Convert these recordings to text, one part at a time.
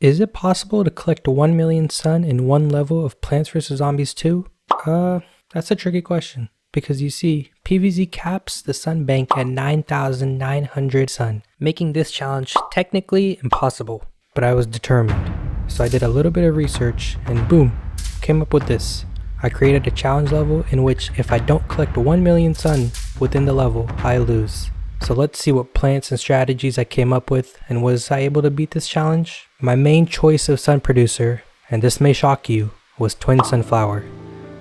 Is it possible to collect 1 million sun in one level of Plants vs. Zombies 2? That's a tricky question. Because you see, PvZ caps the sun bank at 9,900 sun, making this challenge technically impossible. But I was determined. So I did a little bit of research and boom, came up with this. I created a challenge level in which if I don't collect 1 million sun within the level, I lose. So let's see what plants and strategies I came up with, and was I able to beat this challenge? My main choice of sun producer, and this may shock you, was twin sunflower.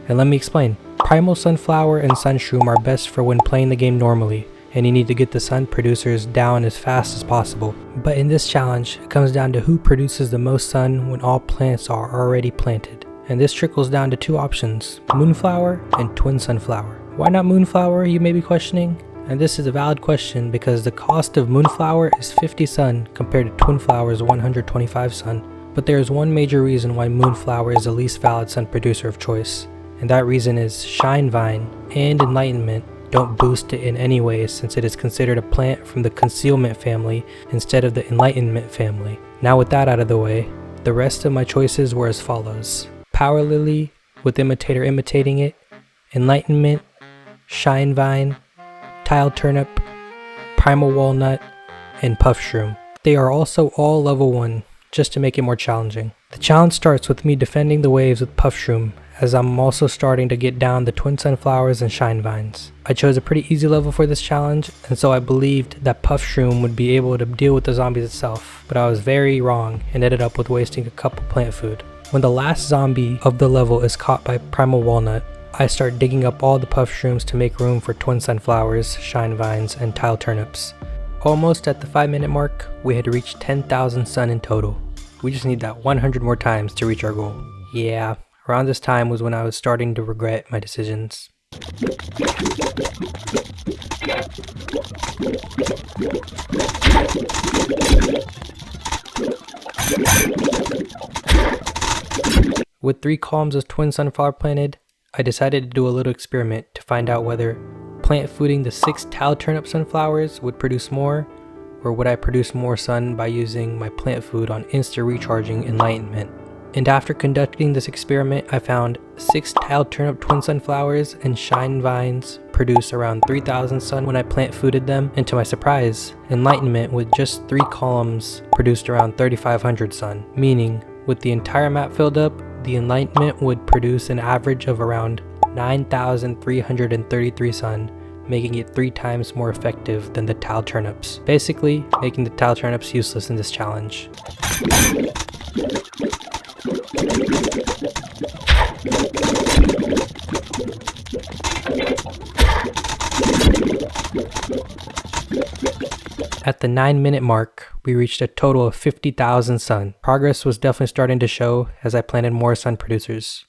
And let me explain. Primal sunflower and Sun-shroom are best for when playing the game normally, and you need to get the sun producers down as fast as possible. But in this challenge, it comes down to who produces the most sun when all plants are already planted. And this trickles down to two options, moonflower and twin sunflower. Why not moonflower, you may be questioning? And this is a valid question because the cost of moonflower is 50 sun compared to twinflower's 125 sun. But there is one major reason why moonflower is the least valid sun producer of choice. And that reason is Shine Vine and Enlightenment don't boost it in any way, since it is considered a plant from the Concealment family instead of the Enlightenment family. Now with that out of the way, the rest of my choices were as follows. Power Lily with Imitator imitating it, Enlightenment, Shine Vine, Tile Turnip, Primal Walnut, and Puff Shroom. They are also all level 1, just to make it more challenging. The challenge starts with me defending the waves with Puff Shroom, as I'm also starting to get down the twin sunflowers and shine vines. I chose a pretty easy level for this challenge, and so I believed that Puff Shroom would be able to deal with the zombies itself, but I was very wrong and ended up with wasting a couple plant food. When the last zombie of the level is caught by Primal Walnut, I start digging up all the Puff Shrooms to make room for twin sunflowers, shine vines, and tile turnips. Almost at the 5-minute mark, we had reached 10,000 sun in total. We just need that 100 more times to reach our goal. Yeah, around this time was when I was starting to regret my decisions. With 3 columns of twin sunflower planted, I decided to do a little experiment to find out whether plant fooding the 6 tile turnip sunflowers would produce more, or would I produce more sun by using my plant food on insta recharging Enlightenment. And after conducting this experiment, I found 6 tile turnip twin sunflowers and shine vines produce around 3,000 sun when I plant fooded them, and to my surprise, Enlightenment with just 3 columns produced around 3,500 sun, meaning with the entire map filled up, the Enlightenment would produce an average of around 9,333 sun, making it 3 times more effective than the tile turnips, basically making the tile turnips useless in this challenge. At the 9-minute mark, we reached a total of 50,000 sun. Progress was definitely starting to show as I planted more sun producers.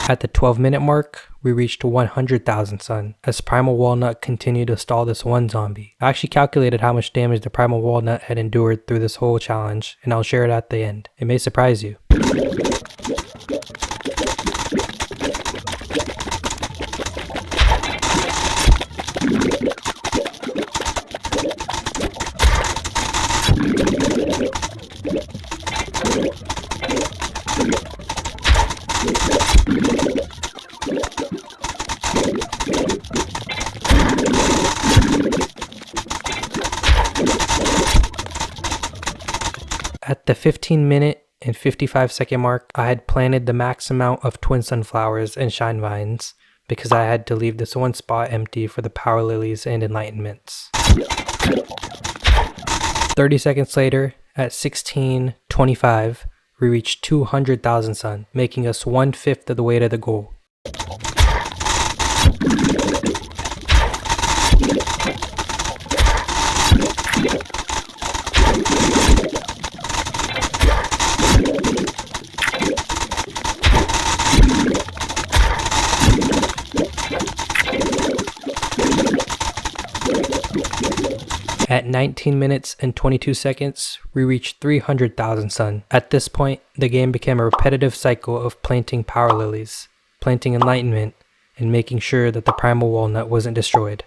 At the 12-minute mark, we reached 100,000 sun, as Primal Walnut continued to stall this one zombie. I actually calculated how much damage the Primal Walnut had endured through this whole challenge, and I'll share it at the end. It may surprise you. At the 15-minute and 55-second mark, I had planted the max amount of twin sunflowers and shine vines because I had to leave this one spot empty for the power lilies and enlightenments. 30 seconds later, at 16:25, we reached 200,000 sun, making us 1/5 of the way to the goal. At 19 minutes and 22 seconds, we reached 300,000 sun. At this point, the game became a repetitive cycle of planting power lilies, planting enlightenment, and making sure that the primal walnut wasn't destroyed.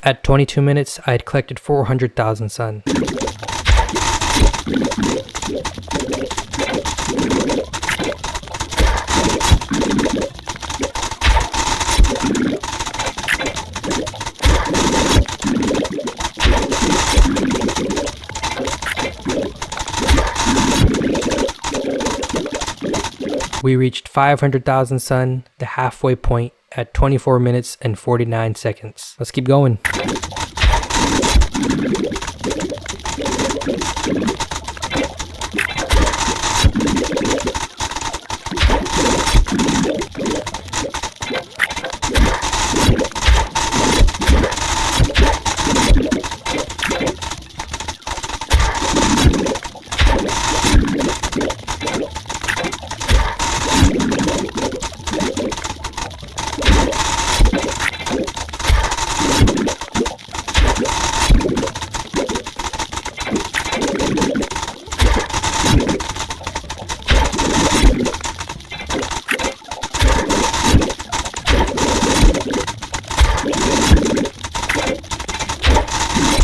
At 22 minutes, I had collected 400,000 sun. We reached 500,000 sun, the halfway point, at 24 minutes and 49 seconds. Let's keep going.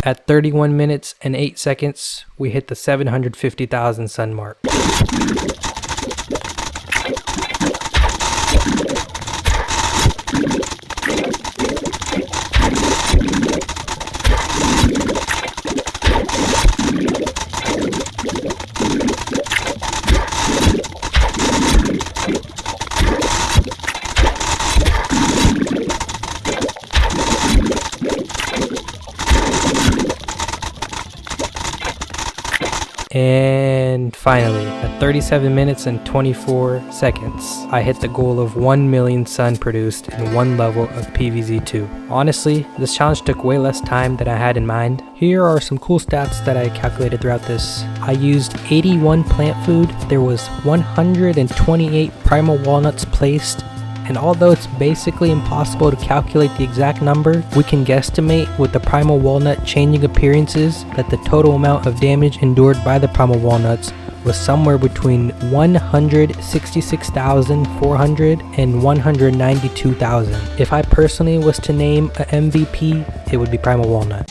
At 31 minutes and 8 seconds, we hit the 750,000 sun mark. And finally, at 37 minutes and 24 seconds, I hit the goal of 1 million sun produced in one level of PVZ2. Honestly, this challenge took way less time than I had in mind. Here are some cool stats that I calculated throughout this. I used 81 plant food, there was 128 primal walnuts placed, and although it's basically impossible to calculate the exact number, we can guesstimate with the primal walnut changing appearances that the total amount of damage endured by the primal walnuts was somewhere between 166,400 and 192,000. If I personally was to name a MVP, it would be primal walnut.